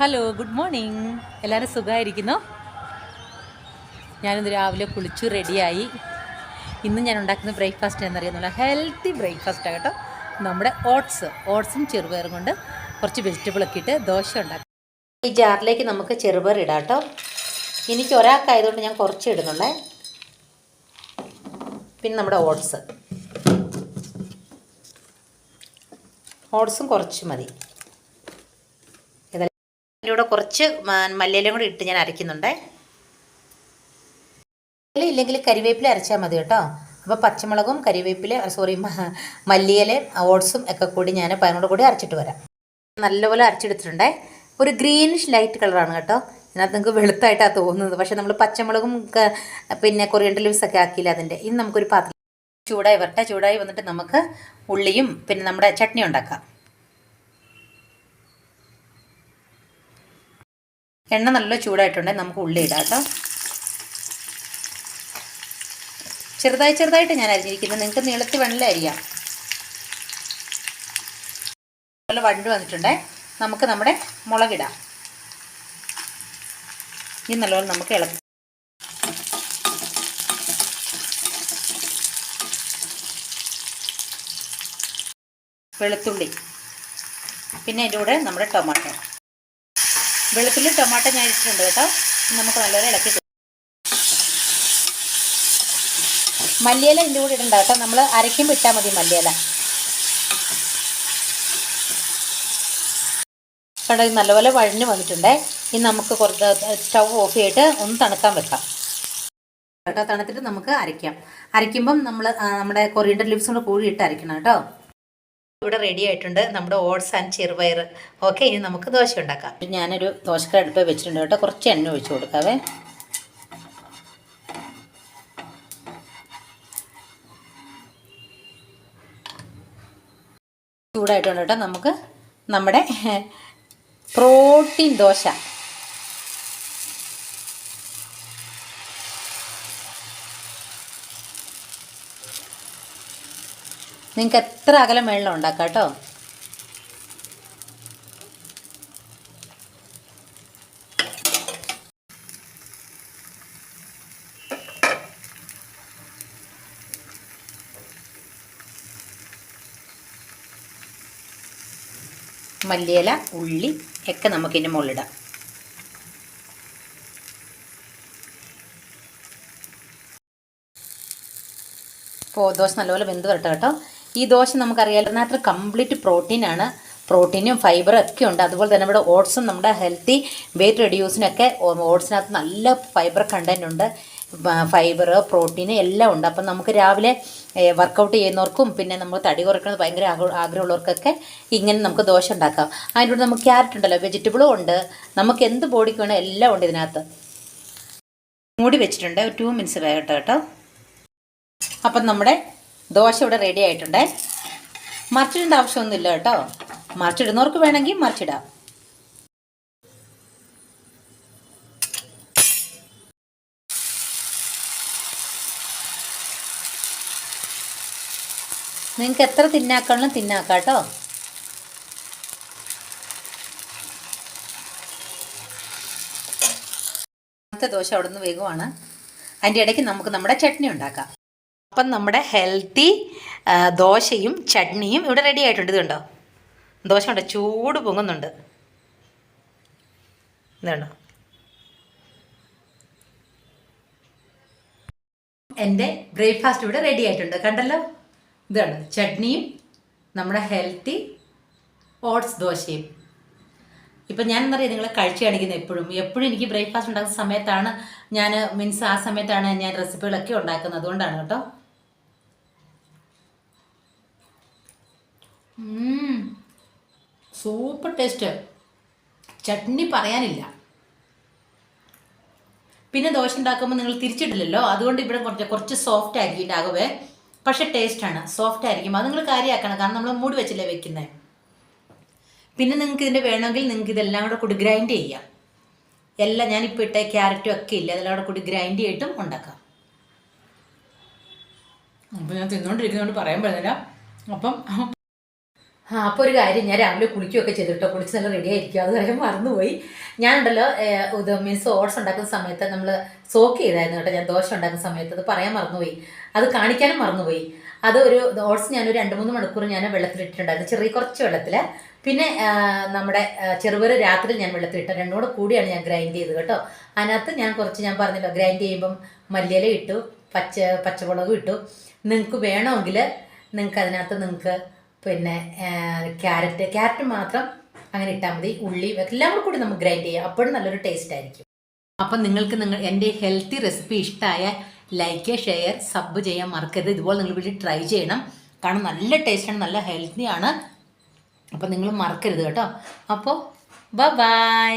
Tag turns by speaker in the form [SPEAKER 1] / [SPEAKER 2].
[SPEAKER 1] Hello, good morning. എല്ലാവരും സുഖമായിരിക്കുന്നു. ഞാനിന്ന് രാവിലെ കുളിച്ചു റെഡിയായി. ഇന്ന് ഞാൻ ഉണ്ടാക്കുന്ന ബ്രേക്ക്ഫാസ്റ്റ് എന്നറിയുന്നില്ല, ഹെൽത്തി ബ്രേക്ക്ഫാസ്റ്റാണ് കേട്ടോ. നമ്മുടെ ഓട്സും ചെറുപയറും കൊണ്ട് കുറച്ച് വെജിറ്റബിളൊക്കെ ഇട്ട് ദോശ ഉണ്ടാക്കാം. ഈ ജാറിലേക്ക് നമുക്ക് ചെറുപയർ ഇടാം കേട്ടോ. എനിക്ക് ഒരാൾക്കായതുകൊണ്ട് ഞാൻ കുറച്ച് ഇടുന്നുള്ളേ. പിന്നെ നമ്മുടെ ഓട്സും കുറച്ച് മതി. ഇതിലൂടെ കുറച്ച് മല്ലിയിലയും കൂടി ഇട്ട് ഞാൻ അരയ്ക്കുന്നുണ്ട്. ഇല്ലെങ്കിൽ കരിവേപ്പില അരച്ചാൽ മതി കേട്ടോ. അപ്പോൾ പച്ചമുളകും മല്ലിയിലയും ഓട്സും ഒക്കെ കൂടി ഞാൻ അതിനോട് കൂടി അരച്ചിട്ട് വരാം. നല്ലപോലെ അരച്ചെടുത്തിട്ടുണ്ടേ. ഒരു ഗ്രീനിഷ് ലൈറ്റ് കളറാണ് കേട്ടോ. ഇതിനകത്ത് നിങ്ങൾക്ക് വെളുത്തായിട്ടാണ് തോന്നുന്നത്, പക്ഷേ നമ്മൾ പച്ചമുളകും പിന്നെ കൊറിയൻഡർ ലീവ്സ് ഒക്കെ ആക്കിയില്ല അതിൻ്റെ. ഇനി നമുക്കൊരു പാത്രം ചൂടായി വന്നിട്ട് നമുക്ക് ഉള്ളിയും പിന്നെ നമ്മുടെ ചട്നി ഉണ്ടാക്കാം. എണ്ണ നല്ല ചൂടായിട്ടുണ്ടെങ്കിൽ നമുക്ക് ഉള്ളി ഇടാം കേട്ടോ. ചെറുതായിട്ട് ഞാൻ അരിഞ്ഞിരിക്കുന്നത്, നിങ്ങൾക്ക് നീളത്തിൽ വെള്ളം അരിയാം. നല്ല വഴണ്ട് വന്നിട്ടുണ്ടേ. നമുക്ക് നമ്മുടെ മുളകിടാം. ഇനി നല്ലപോലെ നമുക്ക് ഇളക്കാം. വെളുത്തുള്ളി, പിന്നെ അതിൻ്റെ കൂടെ നമ്മുടെ ടൊമാറ്റോ. വെളുത്തുള്ളി ടൊമാറ്റോ ഞാൻ ഇട്ടിട്ടുണ്ട് കേട്ടോ. നമുക്ക് നല്ലപോലെ ഇളക്കി. മല്ലിയില ഇതിൻ്റെ കൂടെ ഇടണ്ട കേട്ടോ, നമ്മൾ അരയ്ക്കുമ്പോൾ ഇട്ടാൽ മതി മല്ലിയില. കണ്ടോ, ഇത് നല്ലപോലെ വഴഞ്ഞ് വന്നിട്ടുണ്ടേ. ഇനി നമുക്ക് കുറച്ച് സ്റ്റൗ ഓഫ് ചെയ്തിട്ട് ഒന്ന് തണുക്കാൻ വെക്കാം കേട്ടോ. തണുത്തിട്ട് നമുക്ക് അരയ്ക്കുമ്പം നമ്മൾ നമ്മുടെ കൊറിയൻഡർ ലീവ്സ് കൂടെ കൂടി ഇട്ട് അരയ്ക്കണം കേട്ടോ. ഇവിടെ റെഡി ആയിട്ടുണ്ട് നമ്മുടെ ഓട്സ് ആൻഡ് ചെറുപയർ. ഓക്കെ, ഇനി നമുക്ക് ദോശ ഉണ്ടാക്കാം. ഞാനൊരു ദോശക്കര അടുപ്പ് വെച്ചിട്ടുണ്ട് കേട്ടോ. കുറച്ച് എണ്ണ ഒഴിച്ച് കൊടുക്കാവേ. ചൂടായിട്ടുണ്ട് കേട്ടോ. നമുക്ക് നമ്മുടെ പ്രോട്ടീൻ ദോശ. നിങ്ങൾക്ക് എത്ര അകലം വെള്ളം ഉണ്ടാക്കാം കേട്ടോ. മല്ലിയില, ഉള്ളി ഒക്കെ നമുക്കിതിൻ്റെ മുകളിലിടാം. ഇപ്പോൾ ദോശ നല്ലപോലെ വെന്ത് വരട്ടെ കേട്ടോ. ഈ ദോശ നമുക്കറിയാലോ, അതിനകത്ത് കംപ്ലീറ്റ് പ്രോട്ടീനാണ്. പ്രോട്ടീനും ഫൈബറും ഒക്കെ ഉണ്ട്. അതുപോലെ തന്നെ നമ്മുടെ ഓട്സും നമ്മുടെ ഹെൽത്തി വെയിറ്റ് റെഡ്യൂസിനൊക്കെ ഓട്സിനകത്ത് നല്ല ഫൈബർ കണ്ടൻറ് ഉണ്ട്. ഫൈബർ, പ്രോട്ടീൻ എല്ലാം ഉണ്ട്. അപ്പം നമുക്ക് രാവിലെ വർക്കൗട്ട് ചെയ്യുന്നവർക്കും പിന്നെ നമ്മൾ തടി കുറയ്ക്കുന്നത് ഭയങ്കര ആഗ്രഹമുള്ളവർക്കൊക്കെ ഇങ്ങനെ നമുക്ക് ദോശ ഉണ്ടാക്കാം. അതിൻ്റെ കൂടെ നമുക്ക് ക്യാരറ്റ് ഉണ്ടല്ലോ, വെജിറ്റബിളും ഉണ്ട്. നമുക്ക് എന്ത് ബോഡിക്ക് വേണം എല്ലാം ഉണ്ട് ഇതിനകത്ത്. മൂടി വെച്ചിട്ടുണ്ട്, ഒരു 2 മിനിറ്റ്സ് വേകട്ടെ കേട്ടോ. അപ്പം നമ്മുടെ ദോശ ഇവിടെ റെഡി ആയിട്ടുണ്ടേ. മറിച്ചിടേണ്ട ആവശ്യമൊന്നുമില്ല കേട്ടോ. മറിച്ചിടുന്നവർക്ക് വേണമെങ്കിൽ മറിച്ചിടാം. നിങ്ങൾക്ക് എത്ര തിന്നാക്കണം തിന്നാക്കാം കേട്ടോ. ദോശ അവിടെ നിന്ന് വേഗമാണ്. അതിൻ്റെ ഇടയ്ക്ക് നമുക്ക് നമ്മുടെ ചട്നി ഉണ്ടാക്കാം. അപ്പം നമ്മുടെ ഹെൽത്തി ദോശയും ചട്നിയും ഇവിടെ റെഡി ആയിട്ടുണ്ട്. ഇത് കണ്ടോ, ദോശ ഉണ്ട്, ചൂട് പൊങ്ങുന്നുണ്ട്. ഇതുണ്ടോ, എൻ്റെ ബ്രേക്ക്ഫാസ്റ്റ് ഇവിടെ റെഡി ആയിട്ടുണ്ട്. കണ്ടല്ലോ, ഇതാണ് ചട്നിയും നമ്മുടെ ഹെൽത്തി ഓട്സ് ദോശയും. ഇപ്പം ഞാനെന്നറിയാം നിങ്ങളെ കഴിച്ചു കാണിക്കുന്നത്. എപ്പോഴും എനിക്ക് ബ്രേക്ക്ഫാസ്റ്റ് ഉണ്ടാക്കുന്ന സമയത്താണ് ആ സമയത്താണ് ഞാൻ റെസിപ്പികളൊക്കെ ഉണ്ടാക്കുന്നത്. അതുകൊണ്ടാണ് കേട്ടോ. Super taste. ചട്നി പറയാനില്ല. പിന്നെ ദോശ ഉണ്ടാക്കുമ്പോൾ നിങ്ങൾ തിരിച്ചിട്ടില്ലല്ലോ, അതുകൊണ്ട് ഇവിടെ കുറച്ച് സോഫ്റ്റ് ആയിരിക്കും ഉണ്ടാകുവേ. പക്ഷെ ടേസ്റ്റാണ്, സോഫ്റ്റ് ആയിരിക്കും. അത് നിങ്ങൾ കാര്യമാക്കണം, കാരണം നമ്മൾ മൂടി വെച്ചല്ലേ വെക്കുന്നത്. പിന്നെ നിങ്ങൾക്ക് ഇതിൻ്റെ വേണമെങ്കിൽ നിങ്ങൾക്ക് ഇതെല്ലാം കൂടെ ഗ്രൈൻഡ് ചെയ്യാം. എല്ലാം ഞാനിപ്പോൾ ഇട്ട ക്യാരറ്റും ഒക്കെ ഇല്ല, അതെല്ലാം കൂടെ കൂടി ഗ്രൈൻഡ് ചെയ്തിട്ടും ഉണ്ടാക്കാം. അപ്പോൾ ഞാൻ തിന്നുകൊണ്ടിരിക്കുന്നതുകൊണ്ട് പറയാൻ പറ്റുന്നില്ല. അപ്പം അപ്പോൾ ഒരു കാര്യം, ഞാൻ രാവിലെ കുളിക്കുകയൊക്കെ ചെയ്തിട്ടോ, കുളിച്ച് നല്ല റെഡി ആയിരിക്കും. അത് കാര്യം മറന്നുപോയി. ഞാനുണ്ടല്ലോ ഇത് മീൻസ് ഓട്സ് ഉണ്ടാക്കുന്ന സമയത്ത് നമ്മൾ സോക്ക് ചെയ്തായിരുന്നു കേട്ടോ. ഞാൻ ദോശ ഉണ്ടാക്കുന്ന സമയത്ത് അത് പറയാൻ മറന്നുപോയി, അത് കാണിക്കാനും മറന്നുപോയി. അത് ഒരു ഓട്സ് ഞാനൊരു 2-3 മണിക്കൂർ ഞാൻ വെള്ളത്തിലിട്ടിട്ടുണ്ടായിരുന്നു, ചെറിയ കുറച്ച് വെള്ളത്തിൽ. പിന്നെ നമ്മുടെ ചെറുപയർ രാത്രി ഞാൻ വെള്ളത്തിലിട്ടു, രണ്ടും കൂടെ കൂടിയാണ് ഞാൻ ഗ്രൈൻഡ് ചെയ്തത് കേട്ടോ. അതിനകത്ത് ഞാൻ കുറച്ച്, ഞാൻ പറഞ്ഞല്ലോ ഗ്രൈൻഡ് ചെയ്യുമ്പം മല്ലിയില ഇട്ടു, പച്ചമുളകും ഇട്ടു. നിങ്ങൾക്ക് വേണമെങ്കിൽ നിങ്ങൾക്ക് അതിനകത്ത് നിങ്ങൾക്ക് പിന്നെ ക്യാരറ്റ് മാത്രം അങ്ങനെ ഇട്ടാൽ മതി. ഉള്ളി എല്ലാം കൂടി നമുക്ക് ഗ്രൈൻഡ് ചെയ്യാം, അപ്പോഴും നല്ലൊരു ടേസ്റ്റ് ആയിരിക്കും. അപ്പം നിങ്ങൾക്ക് എൻ്റെ ഹെൽത്തി റെസിപ്പി ഇഷ്ടമായ ലൈക്ക്, ഷെയർ, സബ് ചെയ്യാൻ മറക്കരുത്. ഇതുപോലെ നിങ്ങൾ വീട്ടിൽ ട്രൈ ചെയ്യണം, കാരണം നല്ല ടേസ്റ്റാണ്, നല്ല ഹെൽത്തിയാണ്. അപ്പം നിങ്ങൾ മറക്കരുത് കേട്ടോ. അപ്പോൾ ബൈ.